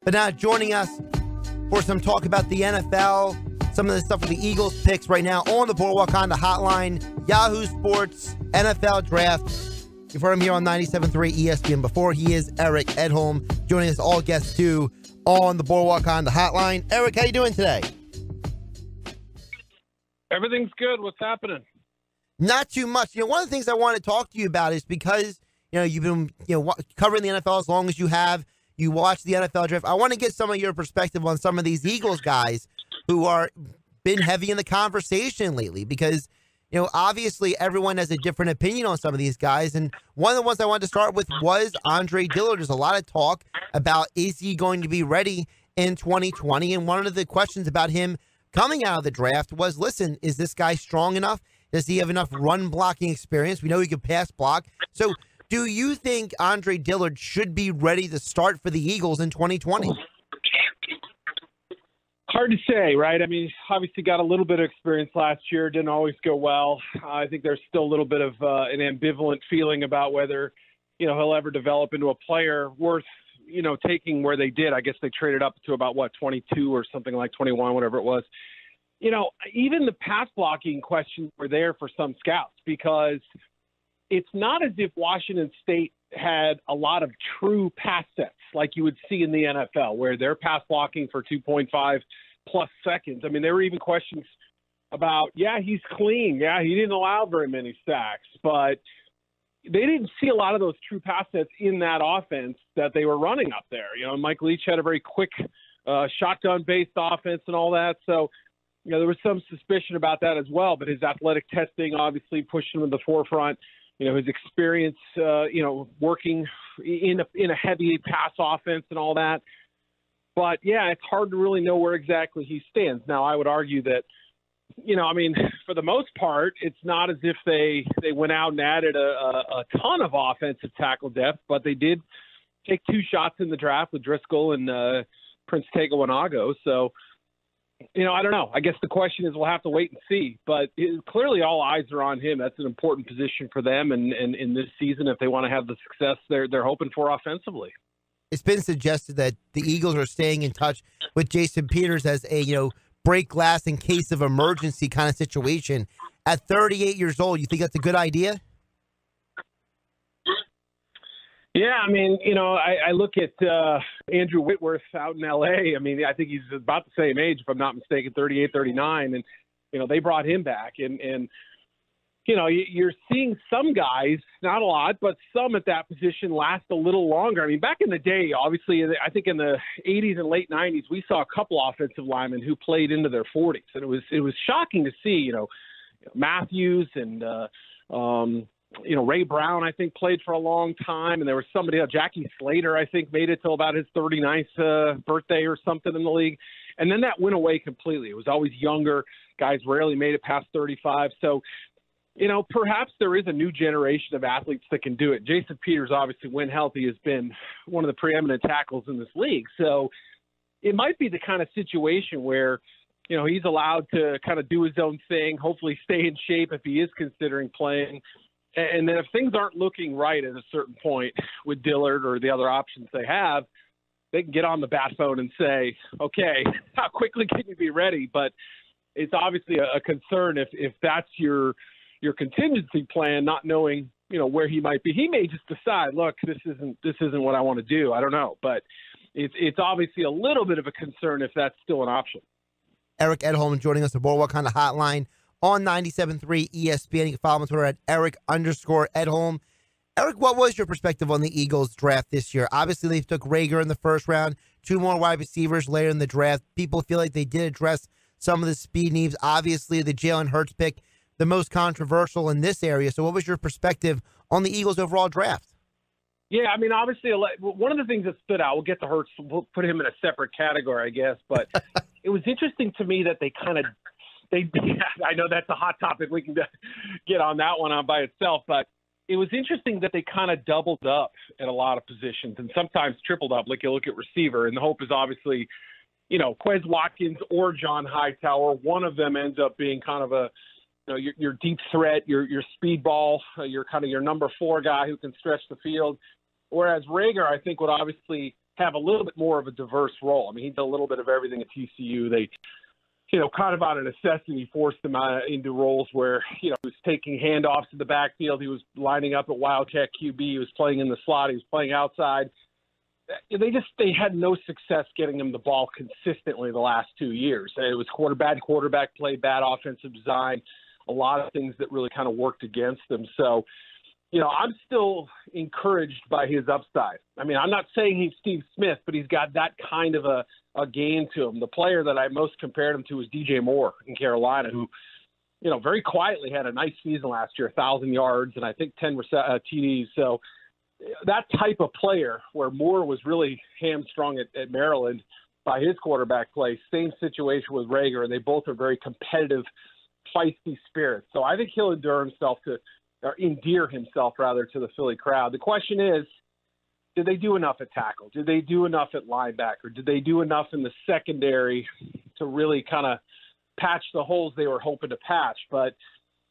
But now joining us for some talk about the NFL, some of the stuff with the Eagles picks right now on the Boardwalk Honda Hotline, Yahoo Sports, NFL Draft. You've heard him here on 97.3 ESPN before. He is Eric Edholm, joining us all guests too on the Boardwalk Honda Hotline. Eric, how you doing today? Everything's good. What's happening? Not too much. One of the things I want to talk to you about is because, you've been, covering the NFL as long as you have. You watch the NFL draft. I want to get some of your perspective on some of these Eagles guys who are been heavy in the conversation lately because, obviously everyone has a different opinion on some of these guys. And one of the ones I wanted to start with was Andre Dillard. There's a lot of talk about, is he going to be ready in 2020? And one of the questions about him coming out of the draft was, listen, is this guy strong enough? Does he have enough run blocking experience? We know he can pass block. So do you think Andre Dillard should be ready to start for the Eagles in 2020? Hard to say, right? I mean, obviously got a little bit of experience last year. Didn't always go well. I think there's still a little bit of an ambivalent feeling about whether, he'll ever develop into a player worth, taking where they did. I guess they traded up to about, 22 or something like 21, whatever it was. Even the pass blocking questions were there for some scouts because it's not as if Washington State had a lot of true pass sets like you would see in the NFL where they're pass blocking for 2.5 plus seconds. I mean, there were even questions about, he's clean. Yeah, he didn't allow very many sacks, but they didn't see a lot of those true pass sets in that offense that they were running up there. Mike Leach had a very quick shotgun-based offense and all that. So, there was some suspicion about that as well, but his athletic testing obviously pushed him to the forefront. His experience, working in a heavy pass offense and all that. But, it's hard to really know where exactly he stands. Now, I would argue that, for the most part, it's not as if they went out and added a ton of offensive tackle depth, but they did take two shots in the draft with Driscoll and Prince Tega-Wanago. So, I don't know. I guess the question is we'll have to wait and see. But clearly all eyes are on him. That's an important position for them. And in this season, if they want to have the success they're hoping for offensively. It's been suggested that the Eagles are staying in touch with Jason Peters as a, break glass in case of emergency kind of situation. At 38 years old, you think that's a good idea? Yeah, I mean, I look at Andrew Whitworth out in L.A. I mean, I think he's about the same age, if I'm not mistaken, 38, 39. And, they brought him back. And you're seeing some guys, not a lot, but some at that position last a little longer. I mean, back in the day, obviously, I think in the 80s and late 90s, we saw a couple offensive linemen who played into their 40s. And it was shocking to see, Matthews and Ray Brown, I think, played for a long time. And there was somebody else, Jackie Slater, I think, made it till about his 39th birthday or something in the league. And then that went away completely. It was always younger. Guys rarely made it past 35. So, perhaps there is a new generation of athletes that can do it. Jason Peters, obviously, when healthy, has been one of the preeminent tackles in this league. So it might be the kind of situation where, he's allowed to kind of do his own thing, hopefully stay in shape if he is considering playing. And then if things aren't looking right at a certain point with Dillard or the other options they have, they can get on the bat phone and say, okay, how quickly can you be ready? But it's obviously a concern if that's your contingency plan, not knowing, where he might be. He may just decide, look, this isn't what I want to do. I don't know. But it's obviously a little bit of a concern if that's still an option. Eric Edholm joining us at Boardwalk Honda Hotline on 97.3 ESPN. You can follow him on Twitter at Eric_Edholm. Eric, what was your perspective on the Eagles draft this year? Obviously, they took Rager in the first round, two more wide receivers later in the draft. People feel like they did address some of the speed needs. Obviously, the Jalen Hurts pick, the most controversial in this area. So what was your perspective on the Eagles' overall draft? Yeah, I mean, obviously, one of the things that stood out, we'll get to Hurts, we'll put him in a separate category, I guess, but it was interesting to me that I know that's a hot topic. We can get on that one on by itself, but it was interesting that they kind of doubled up at a lot of positions and sometimes tripled up. Like you look at receiver, and the hope is obviously, Quez Watkins or John Hightower. One of them ends up being kind of your deep threat, your speed ball, your kind of your number 4 guy who can stretch the field. Whereas Rager, I think, would obviously have a little bit more of a diverse role. I mean, he did a little bit of everything at TCU. They, kind of out of necessity, forced him into roles where, he was taking handoffs in the backfield. He was lining up at Wildcat QB. He was playing in the slot. He was playing outside. They had no success getting him the ball consistently the last 2 years. It was bad quarterback play, bad offensive design, a lot of things that really kind of worked against them. So, I'm still encouraged by his upside. I mean, I'm not saying he's Steve Smith, but he's got that kind of a game to him. The player that I most compared him to was DJ Moore in Carolina, who, very quietly had a nice season last year, 1,000 yards and I think 10 TDs. So that type of player where Moore was really hamstrung at Maryland by his quarterback play, same situation with Rager, and they both are very competitive, feisty spirits. So I think he'll endear himself to the Philly crowd. The question is, did they do enough at tackle? Did they do enough at linebacker? Did they do enough in the secondary to really kind of patch the holes they were hoping to patch? But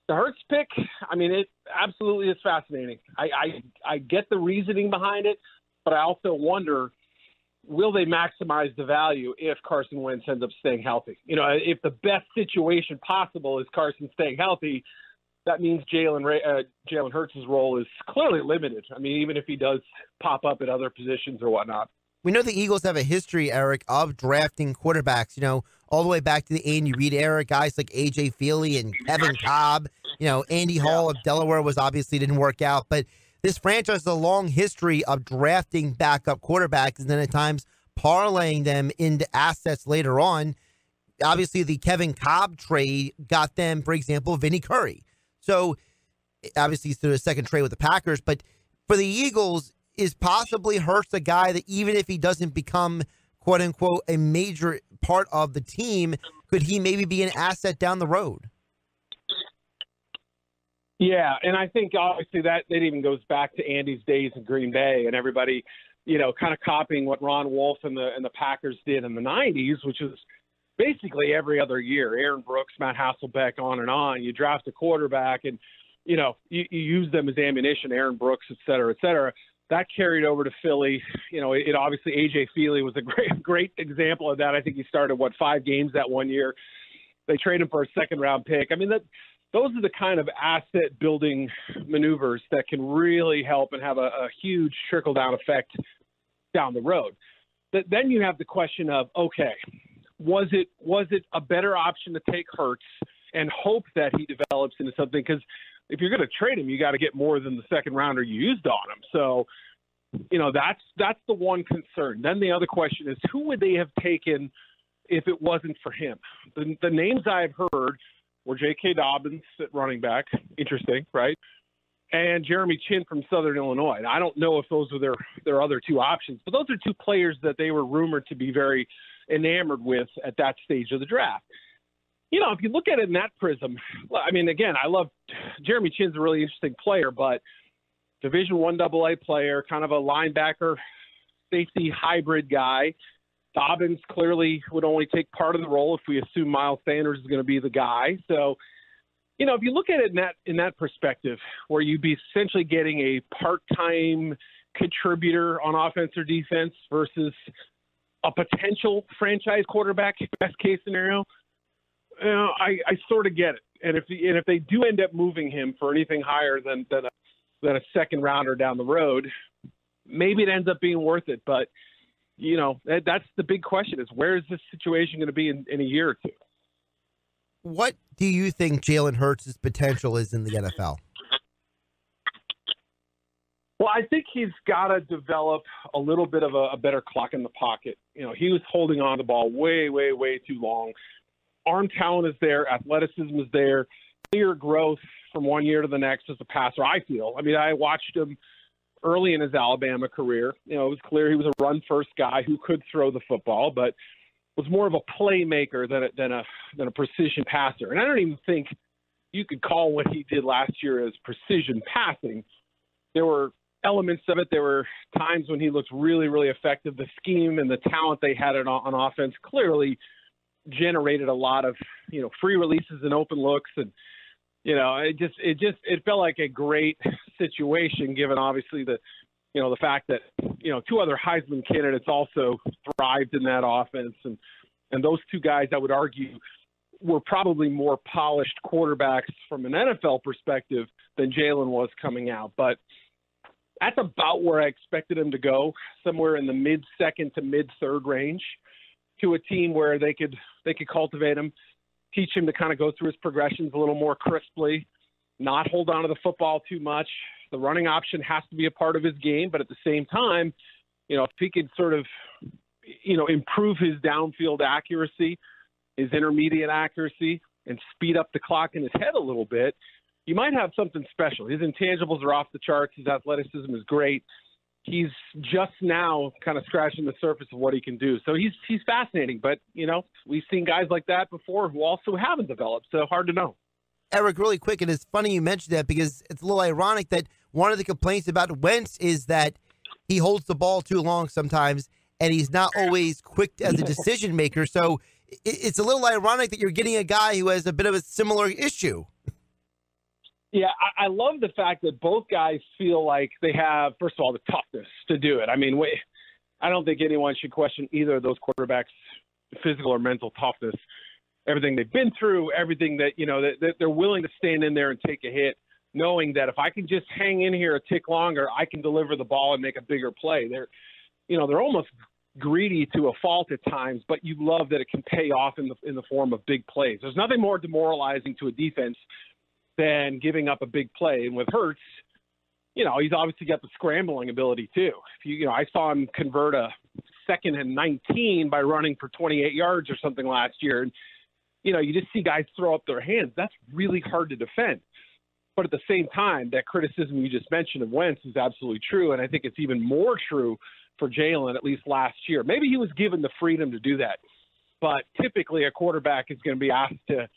the Hurts pick, I mean, it absolutely is fascinating. I get the reasoning behind it, but I also wonder, will they maximize the value if Carson Wentz ends up staying healthy? If the best situation possible is Carson staying healthy, that means Jalen Hurts' role is clearly limited. I mean, even if he does pop up at other positions or whatnot. We know the Eagles have a history, Eric, of drafting quarterbacks, all the way back to the Andy Reid era, guys like A.J. Feely and Kevin Cobb. Andy Hall of Delaware didn't work out. But this franchise has a long history of drafting backup quarterbacks and then at times parlaying them into assets later on. Obviously, the Kevin Cobb trade got them, for example, Vinny Curry. So, obviously, through a second trade with the Packers. But for the Eagles, is possibly Hurts a guy that even if he doesn't become, quote-unquote, a major part of the team, could he maybe be an asset down the road? Yeah, and I think, obviously, that even goes back to Andy's days in Green Bay and everybody, kind of copying what Ron Wolf and the Packers did in the 90s, which is basically every other year, Aaron Brooks, Matt Hasselbeck, on and on. You draft a quarterback and, you use them as ammunition, Aaron Brooks, et cetera, et cetera. That carried over to Philly. It obviously, A.J. Feely was a great example of that. I think he started, 5 games that one year. They traded him for a second-round pick. I mean, those are the kind of asset-building maneuvers that can really help and have a huge trickle-down effect down the road. Then you have the question of, okay, was it a better option to take Hurts and hope that he develops into something? Because if you're going to trade him, you got to get more than the second rounder you used on him. So, that's the one concern. Then the other question is, who would they have taken if it wasn't for him? The names I've heard were J.K. Dobbins at running back. Interesting, right? And Jeremy Chin from Southern Illinois. And I don't know if those were their other two options, but those are two players that they were rumored to be very enamored with at that stage of the draft. If you look at it in that prism, I mean, again, I love Jeremy Chin's a really interesting player, but Division I AA player, kind of a linebacker, safety hybrid guy. Dobbins clearly would only take part of the role if we assume Miles Sanders is going to be the guy. So, if you look at it in that perspective, where you'd be essentially getting a part-time contributor on offense or defense versus a potential franchise quarterback, best case scenario, I sort of get it. And if they do end up moving him for anything higher than a second rounder down the road, maybe it ends up being worth it. But that's the big question: is where is this situation going to be in a year or two? What do you think Jalen Hurts' potential is in the NFL? Well, I think he's got to develop a little bit of a better clock in the pocket. He was holding on to the ball way, way, way too long. Arm talent is there. Athleticism is there. Clear growth from one year to the next as a passer, I feel. I mean, I watched him early in his Alabama career. It was clear he was a run-first guy who could throw the football, but was more of a playmaker than a precision passer. And I don't even think you could call what he did last year as precision passing. There were elements of it. There were times when he looked really, really effective. The scheme and the talent they had on offense clearly generated a lot of, free releases and open looks. And, it felt like a great situation given obviously the the fact that, two other Heisman candidates also thrived in that offense. And those two guys, I would argue, were probably more polished quarterbacks from an NFL perspective than Jalen was coming out. But that's about where I expected him to go, somewhere in the mid-second to mid-third range, to a team where they could cultivate him, teach him to kind of go through his progressions a little more crisply, not hold on to the football too much. The running option has to be a part of his game, but at the same time, if he could sort of, improve his downfield accuracy, his intermediate accuracy, and speed up the clock in his head a little bit, you might have something special. His intangibles are off the charts. His athleticism is great. He's just now kind of scratching the surface of what he can do. So he's fascinating. But, we've seen guys like that before who also haven't developed. So hard to know. Eric, really quick, and it's funny you mentioned that because it's a little ironic that one of the complaints about Wentz is that he holds the ball too long sometimes, and he's not always quick as a decision maker. So it's a little ironic that you're getting a guy who has a bit of a similar issue. Yeah, I love the fact that both guys feel like they have, first of all, the toughness to do it. I mean, I don't think anyone should question either of those quarterbacks' physical or mental toughness. Everything they've been through, everything that, that they're willing to stand in there and take a hit, knowing that if I can just hang in here a tick longer, I can deliver the ball and make a bigger play. They're almost greedy to a fault at times, but you love that it can pay off in the form of big plays. There's nothing more demoralizing to a defense than giving up a big play. And with Hurts, he's obviously got the scrambling ability too. I saw him convert a 2nd and 19 by running for 28 yards or something last year. And, you just see guys throw up their hands. That's really hard to defend. But at the same time, that criticism you just mentioned of Wentz is absolutely true. And I think it's even more true for Jalen, at least last year. Maybe he was given the freedom to do that. But typically a quarterback is going to be asked to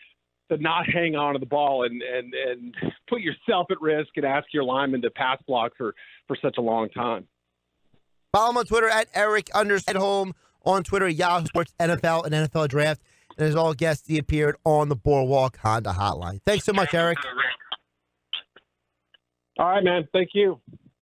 not hang on to the ball and put yourself at risk and ask your lineman to pass block for such a long time. Follow him on Twitter at Eric_Edholm, on Twitter, Yahoo Sports NFL and NFL Draft. And as all guests, he appeared on the Boardwalk Honda Hotline. Thanks so much, Eric. All right, man. Thank you.